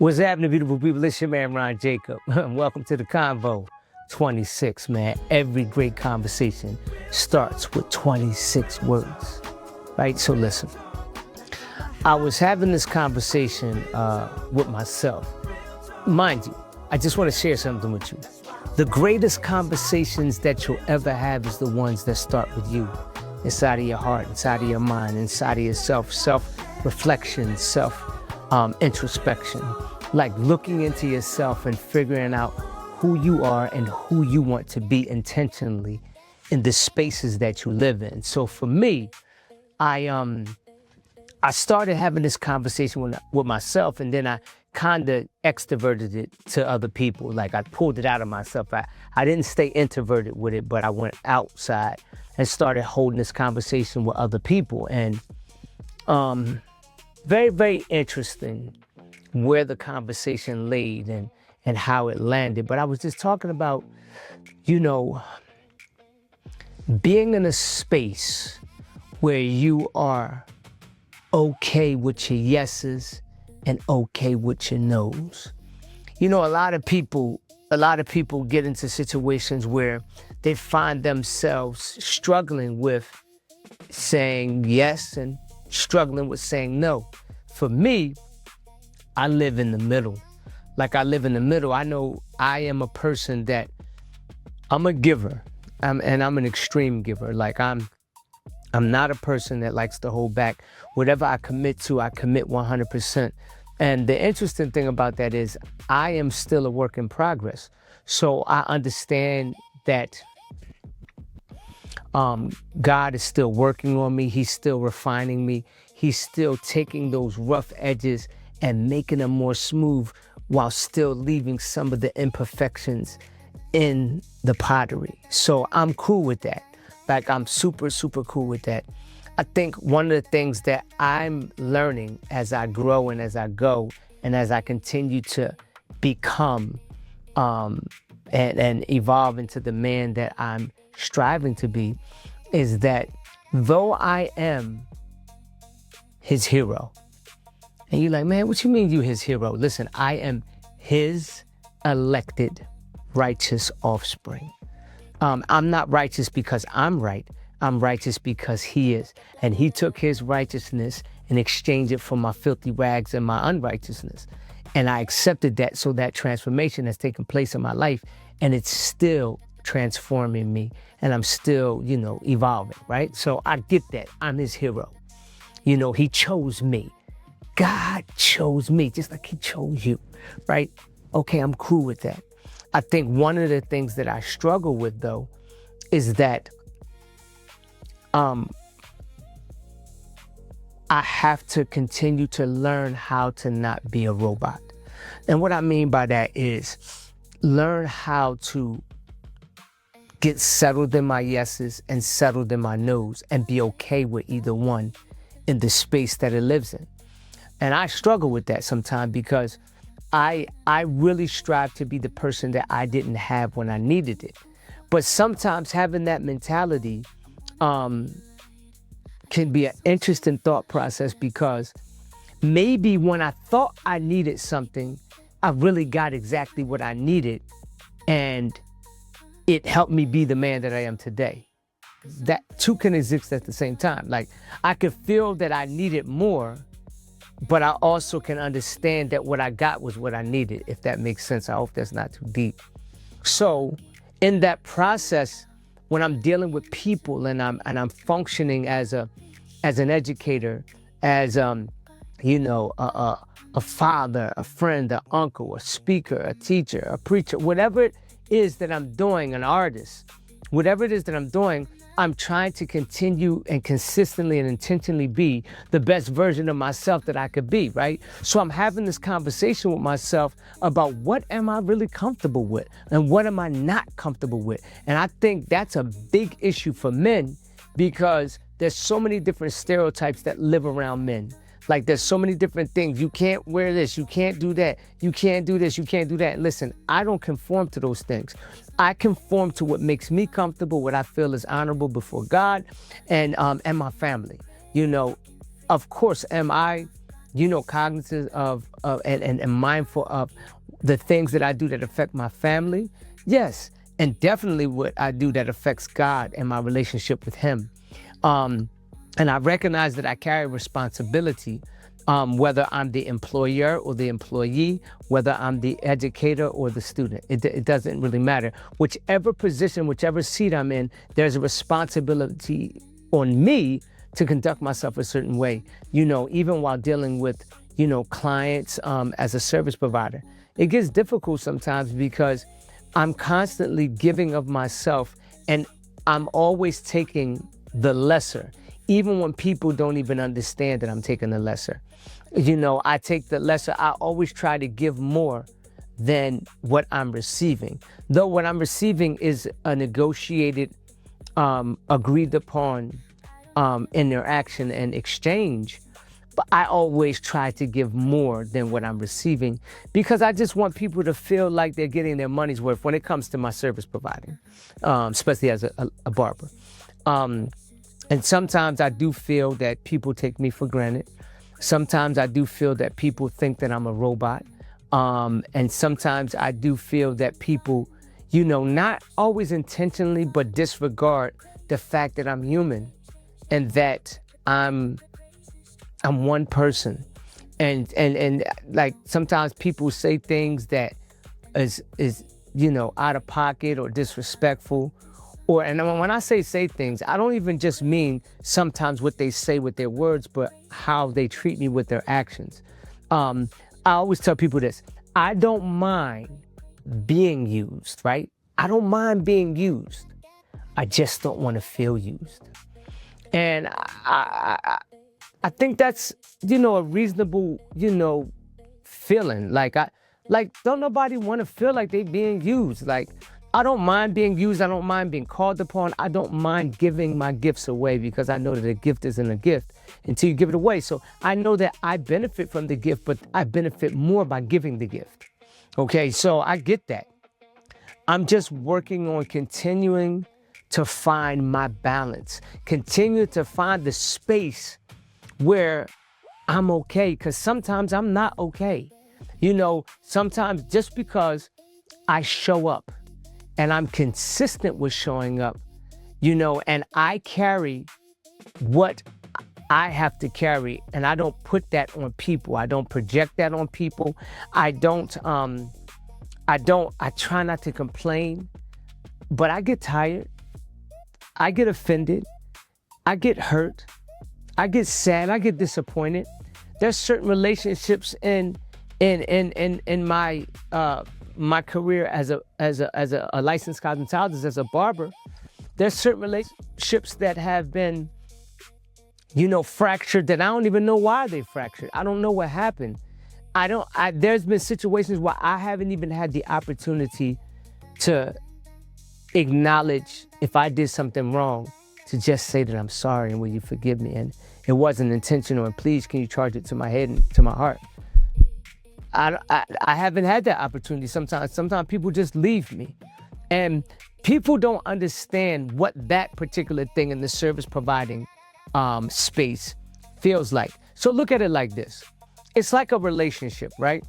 What's happening, beautiful people? It's your man, Ron Jacob. Welcome to the Convo 26, man. Every great conversation starts with 26 words, right? So listen, I was having this conversation with myself. Mind you, I just want to share something with you. The greatest conversations that you'll ever have is the ones that start with you, inside of your heart, inside of your mind, inside of yourself, self-reflection, introspection, like looking into yourself and figuring out who you are and who you want to be intentionally in the spaces that you live in. So for me, I started having this conversation with myself, and then I kind of extroverted it to other people. Like I pulled it out of myself. I didn't stay introverted with it, but I went outside and started holding this conversation with other people. And very, very interesting where the conversation laid and how it landed. But I was just talking about, being in a space where you are okay with your yeses and okay with your nos. A lot of people get into situations where they find themselves struggling with saying yes and struggling with saying no. For me, I live in the middle. I know I am a person that I'm a giver, and I'm an extreme giver. Like I'm not a person that likes to hold back. Whatever I commit to, I commit 100%. And the interesting thing about that is I am still a work in progress. So I understand that God is still working on me. He's still refining me. He's still taking those rough edges and making them more smooth while still leaving some of the imperfections in the pottery. So I'm cool with that. Like I'm super, super cool with that. I think one of the things that I'm learning as I grow and as I go and as I continue to become and evolve into the man that I'm striving to be is that though I am his hero, and you're like, man, what you mean you his hero? Listen, I am his elected righteous offspring. I'm not righteous because I'm right. I'm righteous because he is. And he took his righteousness and exchanged it for my filthy rags and my unrighteousness. And I accepted that, so that transformation has taken place in my life, and it's still transforming me, and I'm still, evolving, right? So I get that. I'm his hero. He chose me. God chose me just like he chose you, right? Okay, I'm cool with that. I think one of the things that I struggle with, though, is that I have to continue to learn how to not be a robot. And what I mean by that is learn how to get settled in my yeses and settled in my nos and be okay with either one in the space that it lives in. And I struggle with that sometimes because I really strive to be the person that I didn't have when I needed it. But sometimes having that mentality can be an interesting thought process, because maybe when I thought I needed something, I really got exactly what I needed, and it helped me be the man that I am today. That two can exist at the same time. Like I could feel that I needed more, but I also can understand that what I got was what I needed, if that makes sense. I hope that's not too deep. So in that process, when I'm dealing with people and I'm functioning as an educator, as a father, a friend, an uncle, a speaker, a teacher, a preacher, whatever it is that I'm doing, an artist, whatever it is that I'm doing, I'm trying to continue and consistently and intentionally be the best version of myself that I could be, right? So I'm having this conversation with myself about what am I really comfortable with and what am I not comfortable with. And I think that's a big issue for men, because there's so many different stereotypes that live around men. Like there's so many different things. You can't wear this, you can't do that, you can't do this, you can't do that. And listen, I don't conform to those things. I conform to what makes me comfortable, what I feel is honorable before God and my family. Of course, am I cognizant of and mindful of the things that I do that affect my family? Yes, and definitely what I do that affects God and my relationship with Him. And I recognize that I carry responsibility, whether I'm the employer or the employee, whether I'm the educator or the student. It doesn't really matter. Whichever position, whichever seat I'm in, there's a responsibility on me to conduct myself a certain way, even while dealing with, clients as a service provider. It gets difficult sometimes because I'm constantly giving of myself and I'm always taking the lesser, even when people don't even understand that I'm taking the lesser. I take the lesser. I always try to give more than what I'm receiving. Though what I'm receiving is a negotiated, agreed upon interaction and exchange, but I always try to give more than what I'm receiving because I just want people to feel like they're getting their money's worth when it comes to my service providing, especially as a barber. And sometimes I do feel that people take me for granted. Sometimes I do feel that people think that I'm a robot. And sometimes I do feel that people, not always intentionally, but disregard the fact that I'm human and that I'm one person. And like sometimes people say things that is out of pocket or disrespectful. And when I say things, I don't even just mean sometimes what they say with their words, but how they treat me with their actions. I always tell people this: I don't mind being used, right? I don't mind being used. I just don't want to feel used. And I think that's, a reasonable, feeling. Like don't nobody want to feel like they being used. Like, I don't mind being used. I don't mind being called upon. I don't mind giving my gifts away because I know that a gift isn't a gift until you give it away. So I know that I benefit from the gift, but I benefit more by giving the gift. Okay, so I get that. I'm just working on continuing to find my balance, continue to find the space where I'm okay, because sometimes I'm not okay. Sometimes just because I show up and I'm consistent with showing up, and I carry what I have to carry, and I don't put that on people. I don't project that on people. I try not to complain, but I get tired. I get offended. I get hurt. I get sad. I get disappointed. There's certain relationships in my career as a licensed cosmetologist, as a barber. There's certain relationships that have been, fractured that I don't even know why they fractured. I don't know what happened. There's been situations where I haven't even had the opportunity to acknowledge if I did something wrong, to just say that I'm sorry and will you forgive me? And it wasn't intentional, and please can you charge it to my head and to my heart? I haven't had that opportunity. Sometimes people just leave me. And people don't understand what that particular thing in the service providing space feels like. So look at it like this. It's like a relationship, right?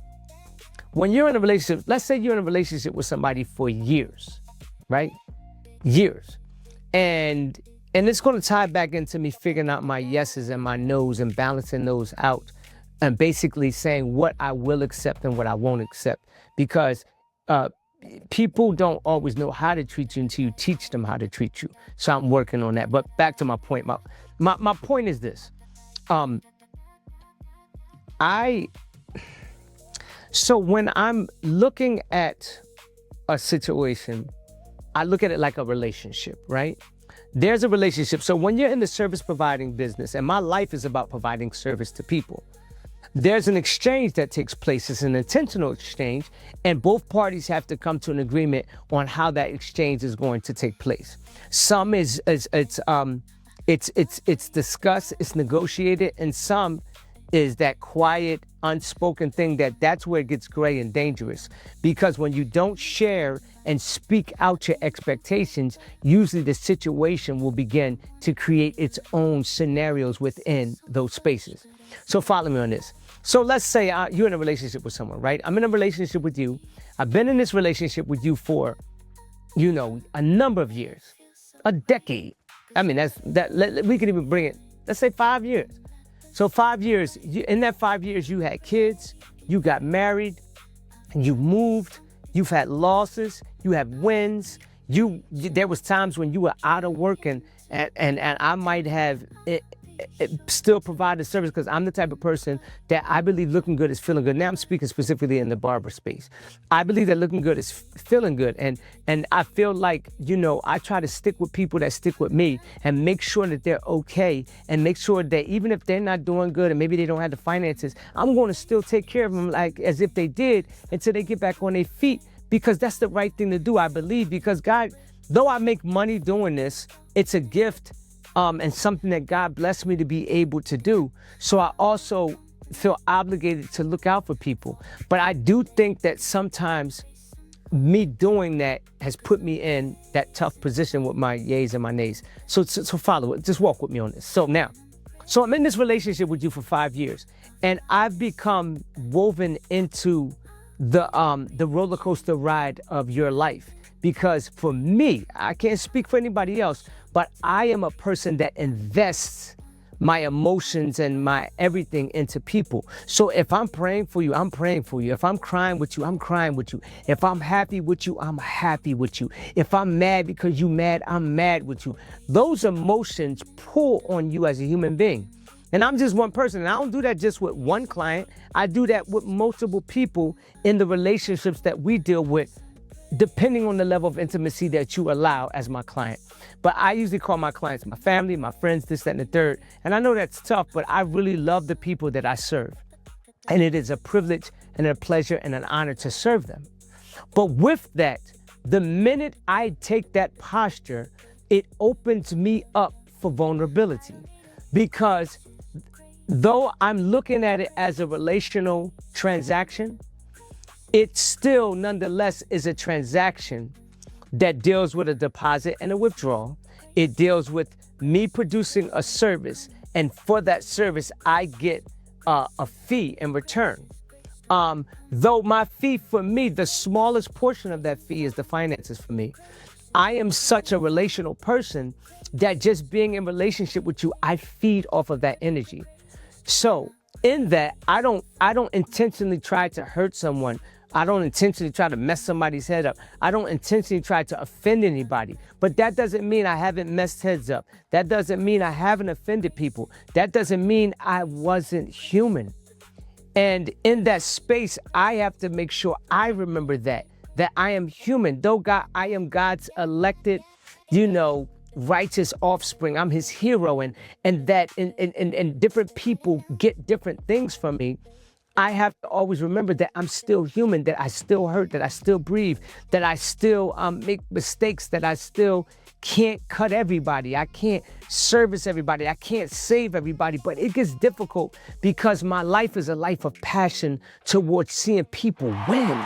When you're in a relationship, let's say you're in a relationship with somebody for years, right? Years. And it's going to tie back into me figuring out my yeses and my nos and balancing those out and basically saying what I will accept and what I won't accept. Because people don't always know how to treat you until you teach them how to treat you. So I'm working on that. But back to my point. My point is this. So when I'm looking at a situation, I look at it like a relationship, right? There's a relationship. So when you're in the service providing business, and my life is about providing service to people, there's an exchange that takes place. It's an intentional exchange, and both parties have to come to an agreement on how that exchange is going to take place. Some it's discussed, it's negotiated, and some is that quiet, unspoken thing that's where it gets gray and dangerous. Because when you don't share and speak out your expectations, usually the situation will begin to create its own scenarios within those spaces. So follow me on this. So let's say you're in a relationship with someone, right? I'm in a relationship with you. I've been in this relationship with you for, a number of years, a decade. I mean, we can even bring it, let's say 5 years. So 5 years, in that 5 years, you had kids, you got married, you moved, you've had losses, you have wins. There was times when you were out of work and I might have still provided service because I'm the type of person that I believe looking good is feeling good. Now I'm speaking specifically in the barber space. I believe that looking good is feeling good. And I feel like, I try to stick with people that stick with me and make sure that they're okay and make sure that even if they're not doing good and maybe they don't have the finances, I'm going to still take care of them like as if they did until they get back on their feet, because that's the right thing to do, I believe, because God, though I make money doing this, it's a gift and something that God blessed me to be able to do. So I also feel obligated to look out for people. But I do think that sometimes me doing that has put me in that tough position with my yays and my nays. So follow it, just walk with me on this. So I'm in this relationship with you for 5 years, and I've become woven into the roller coaster ride of your life. Because for me, I can't speak for anybody else, but I am a person that invests my emotions and my everything into people. So if I'm praying for you, I'm praying for you. If I'm crying with you, I'm crying with you. If I'm happy with you, I'm happy with you. If I'm mad because you mad, I'm mad with you. Those emotions pull on you as a human being. And I'm just one person, and I don't do that just with one client. I do that with multiple people in the relationships that we deal with, depending on the level of intimacy that you allow as my client. But I usually call my clients my family, my friends, this, that, and the third. And I know that's tough, but I really love the people that I serve. And it is a privilege and a pleasure and an honor to serve them. But with that, the minute I take that posture, it opens me up for vulnerability. Because though I'm looking at it as a relational transaction, it still nonetheless is a transaction that deals with a deposit and a withdrawal. It deals with me producing a service, and for that service, I get a fee in return. Though my fee for me, the smallest portion of that fee is the finances for me. I am such a relational person that just being in relationship with you, I feed off of that energy. So in that, I don't intentionally try to hurt someone. I don't intentionally try to mess somebody's head up. I don't intentionally try to offend anybody. But that doesn't mean I haven't messed heads up. That doesn't mean I haven't offended people. That doesn't mean I wasn't human. And in that space, I have to make sure I remember that I am human. Though God, I am God's elected, righteous offspring. I'm his hero, and that and different people get different things from me. I have to always remember that I'm still human, that I still hurt, that I still breathe, that I still make mistakes, that I still can't cut everybody. I can't service everybody. I can't save everybody. But it gets difficult because my life is a life of passion towards seeing people win.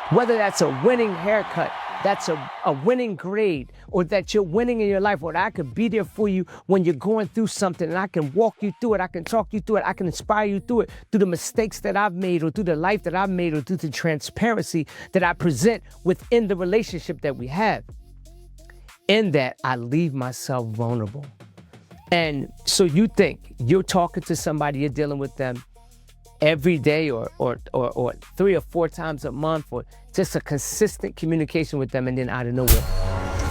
Whether that's a winning haircut, that's a winning grade, or that you're winning in your life, or that I could be there for you when you're going through something and I can walk you through it, I can talk you through it, I can inspire you through it, through the mistakes that I've made, or through the life that I've made, or through the transparency that I present within the relationship that we have. In that, I leave myself vulnerable. And so you think you're talking to somebody, you're dealing with them every day or 3 or 4 times a month, or just a consistent communication with them, and then out of nowhere,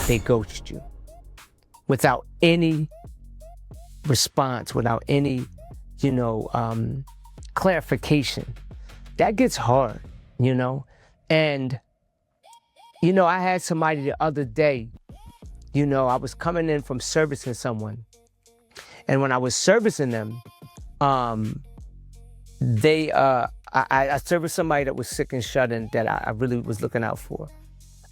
they ghost you without any response, without any, clarification. That gets hard, And, I had somebody the other day, I was coming in from servicing someone, and when I was servicing them, I serviced somebody that was sick and shut in that I really was looking out for.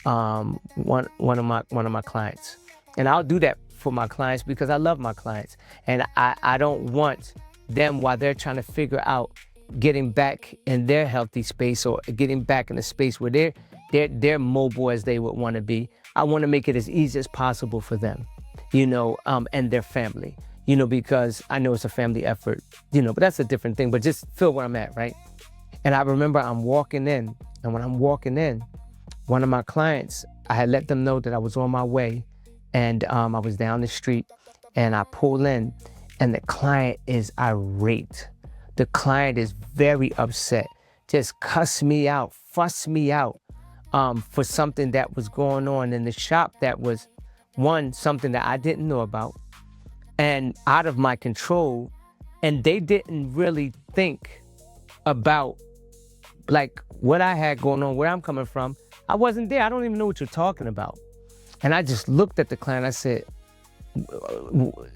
One of my clients, and I'll do that for my clients because I love my clients, and I don't want them, while they're trying to figure out getting back in their healthy space or getting back in a space where they're mobile as they would want to be. I want to make it as easy as possible for them, and their family. because I know it's a family effort, but that's a different thing. But just feel where I'm at, right? And I remember I'm walking in, and when I'm walking in, one of my clients, I had let them know that I was on my way, and I was down the street, and I pull in, and the client is irate. The client is very upset, just cuss me out, fuss me out for something that was going on in the shop that was, one, something that I didn't know about and out of my control. And they didn't really think about like what I had going on, where I'm coming from. I wasn't there. I don't even know what you're talking about. And I just looked at the client. I said,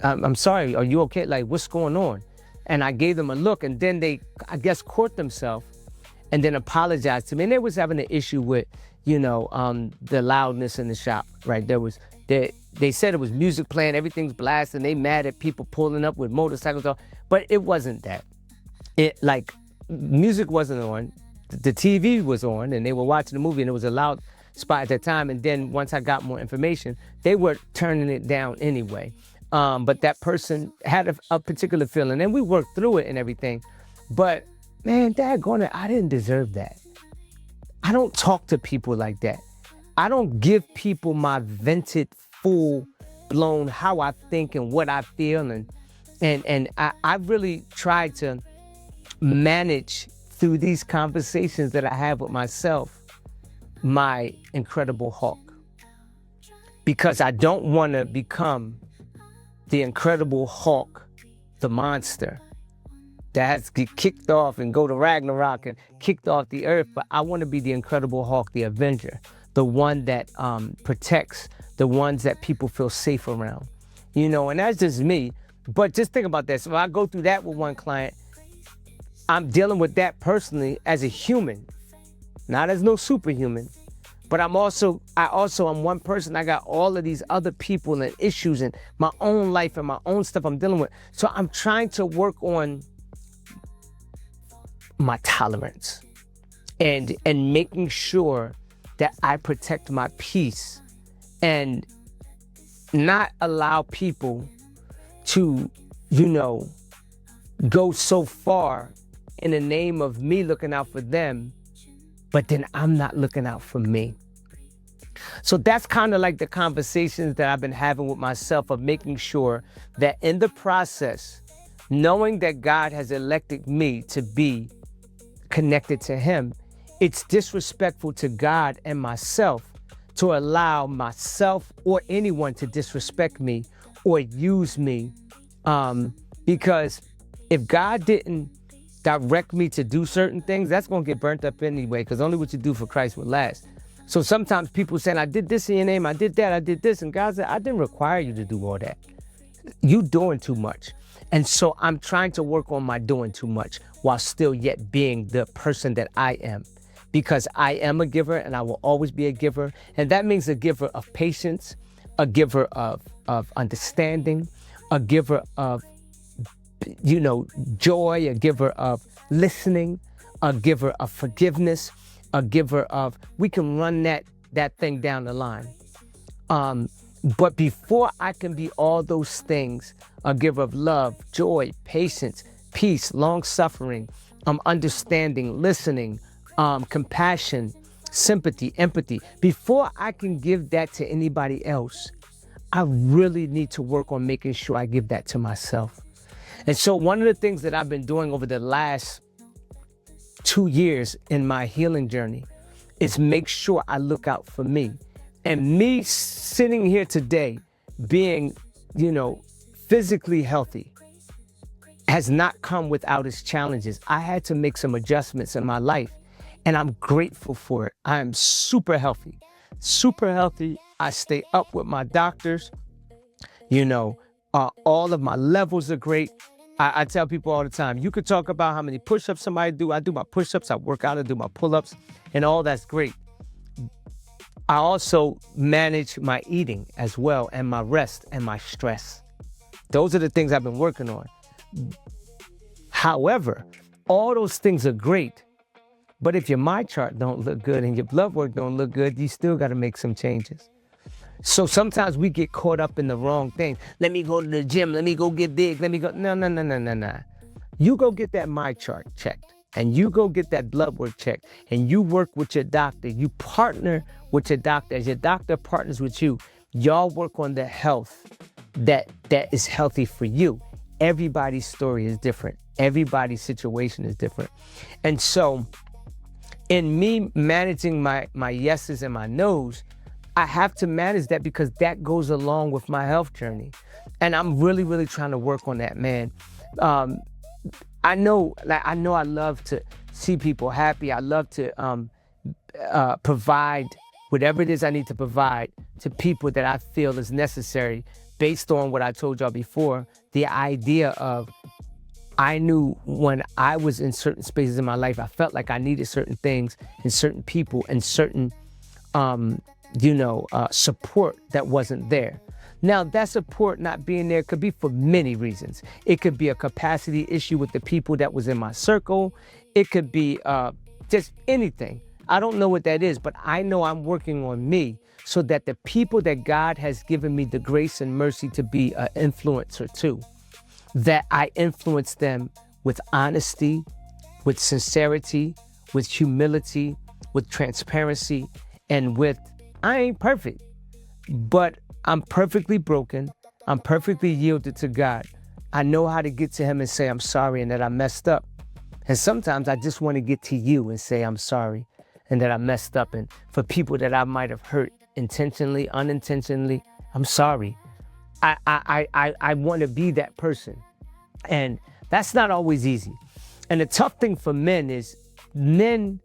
I'm sorry, are you okay? Like, what's going on? And I gave them a look, and then they, I guess, caught themselves and then apologized to me. And they was having an issue with, the loudness in the shop, right? They said it was music playing, everything's blasting. They mad at people pulling up with motorcycles, but it wasn't that. Music wasn't on, the TV was on, and they were watching the movie, and it was a loud spot at that time. And then once I got more information, they were turning it down anyway. But that person had a particular feeling, and we worked through it and everything. But man, daggone it, I didn't deserve that. I don't talk to people like that. I don't give people my vented, full-blown how I think and what I feel, and I really tried to manage through these conversations that I have with myself, my Incredible Hulk, because I don't want to become the Incredible Hulk, the monster that has to get kicked off and go to Ragnarok and kicked off the earth. But I want to be the Incredible Hulk, the Avenger, the one that protects, the ones that people feel safe around, and that's just me. But just think about that. So if I go through that with one client, I'm dealing with that personally as a human, not as no superhuman. But I also am one person. I got all of these other people and issues and my own life and my own stuff I'm dealing with. So I'm trying to work on my tolerance and making sure that I protect my peace and not allow people to, go so far in the name of me looking out for them, but then I'm not looking out for me. So that's kind of like the conversations that I've been having with myself of making sure that in the process, knowing that God has elected me to be connected to Him, it's disrespectful to God and myself to allow myself or anyone to disrespect me or use me. Because if God didn't direct me to do certain things, that's going to get burnt up anyway, because only what you do for Christ will last. So sometimes people saying, I did this in your name, I did that, I did this. And God said, I didn't require you to do all that. You doing too much. And so I'm trying to work on my doing too much while still yet being the person that I am. Because I am a giver and I will always be a giver. And that means a giver of patience, a giver of understanding, a giver of, joy, a giver of listening, a giver of forgiveness, a giver of, we can run that thing down the line. But before I can be all those things, a giver of love, joy, patience, peace, long suffering, understanding, listening, compassion, sympathy, empathy, before I can give that to anybody else, I really need to work on making sure I give that to myself. And so one of the things that I've been doing over the last 2 years in my healing journey is make sure I look out for me. And me sitting here today, being, physically healthy, has not come without its challenges. I had to make some adjustments in my life, and I'm grateful for it. I am super healthy. I stay up with my doctors. All of my levels are great. I tell people all the time, you could talk about how many push-ups somebody do. I do my push-ups, I work out, I do my pull-ups, and all that's great. I also manage my eating as well, and my rest and my stress. Those are the things I've been working on. However, all those things are great, but if your my chart don't look good and your blood work don't look good, you still got to make some changes. So sometimes we get caught up in the wrong thing. Let me go to the gym. Let me go get big. Let me go. No. You go get that my chart checked, and you go get that blood work checked, and you work with your doctor. You partner with your doctor. As your doctor partners with you, y'all work on the health that is healthy for you. Everybody's story is different. Everybody's situation is different. And so in me managing my yeses and my nos, I have to manage that because that goes along with my health journey. And I'm really, really trying to work on that, man. I know I love to see people happy. I love to provide whatever it is I need to provide to people that I feel is necessary based on what I told y'all before, the idea of I knew when I was in certain spaces in my life, I felt like I needed certain things and certain people and certain, support that wasn't there. Now, that support not being there could be for many reasons. It could be a capacity issue with the people that was in my circle. It could be just anything. I don't know what that is, but I know I'm working on me so that the people that God has given me the grace and mercy to be an influencer to, that I influence them with honesty, with sincerity, with humility, with transparency, and with, I ain't perfect, but I'm perfectly broken. I'm perfectly yielded to God. I know how to get to him and say I'm sorry and that I messed up. And sometimes I just want to get to you and say I'm sorry and that I messed up. And for people that I might have hurt intentionally, unintentionally, I'm sorry. I want to be that person. And that's not always easy. And the tough thing for men is men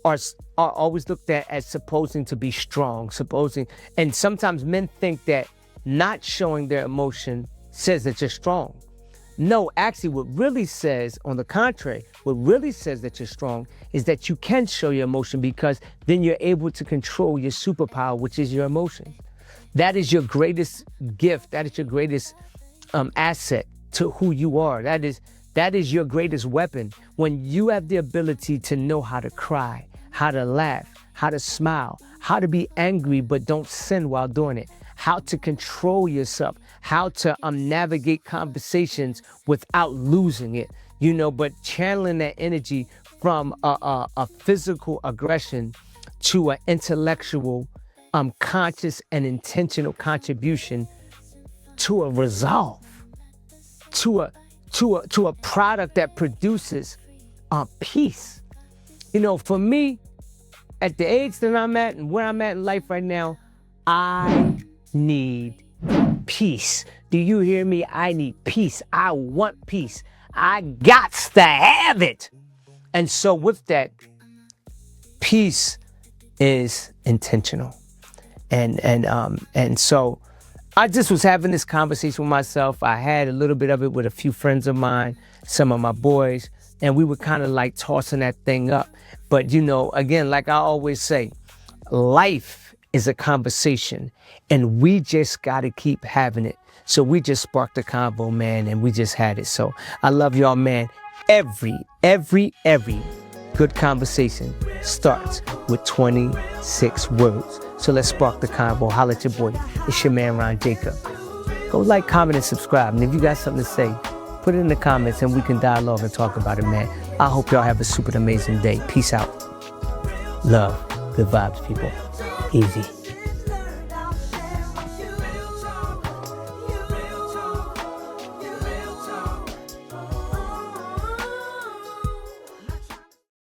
are always looked at as supposing to be strong, and sometimes men think that not showing their emotion says that you're strong. No, actually what really says, on the contrary, what really says that you're strong is that you can show your emotion because then you're able to control your superpower, which is your emotion. That is your greatest gift. That is your greatest asset to who you are. That is your greatest weapon. When you have the ability to know how to cry, how to laugh, how to smile, how to be angry but don't sin while doing it, how to control yourself, how to navigate conversations without losing it, but channeling that energy from a physical aggression to an intellectual, conscious and intentional contribution to a resolve, to a product that produces peace. For me, at the age that I'm at and where I'm at in life right now, I need peace. Do you hear me? I need peace. I want peace. I gots to have it. And so with that, peace is intentional. And so I just was having this conversation with myself. I had a little bit of it with a few friends of mine, some of my boys, and we were kind of like tossing that thing up. But again, like I always say, life is a conversation and we just got to keep having it. So we just sparked a convo, man, and we just had it. So I love y'all, man. Every good conversation starts with 26 words. So let's spark the convo. Holla at your boy. It's your man, Ron Jacob. Go like, comment, and subscribe. And if you got something to say, put it in the comments and we can dialogue and talk about it, man. I hope y'all have a super amazing day. Peace out. Love. Good vibes, people. Easy.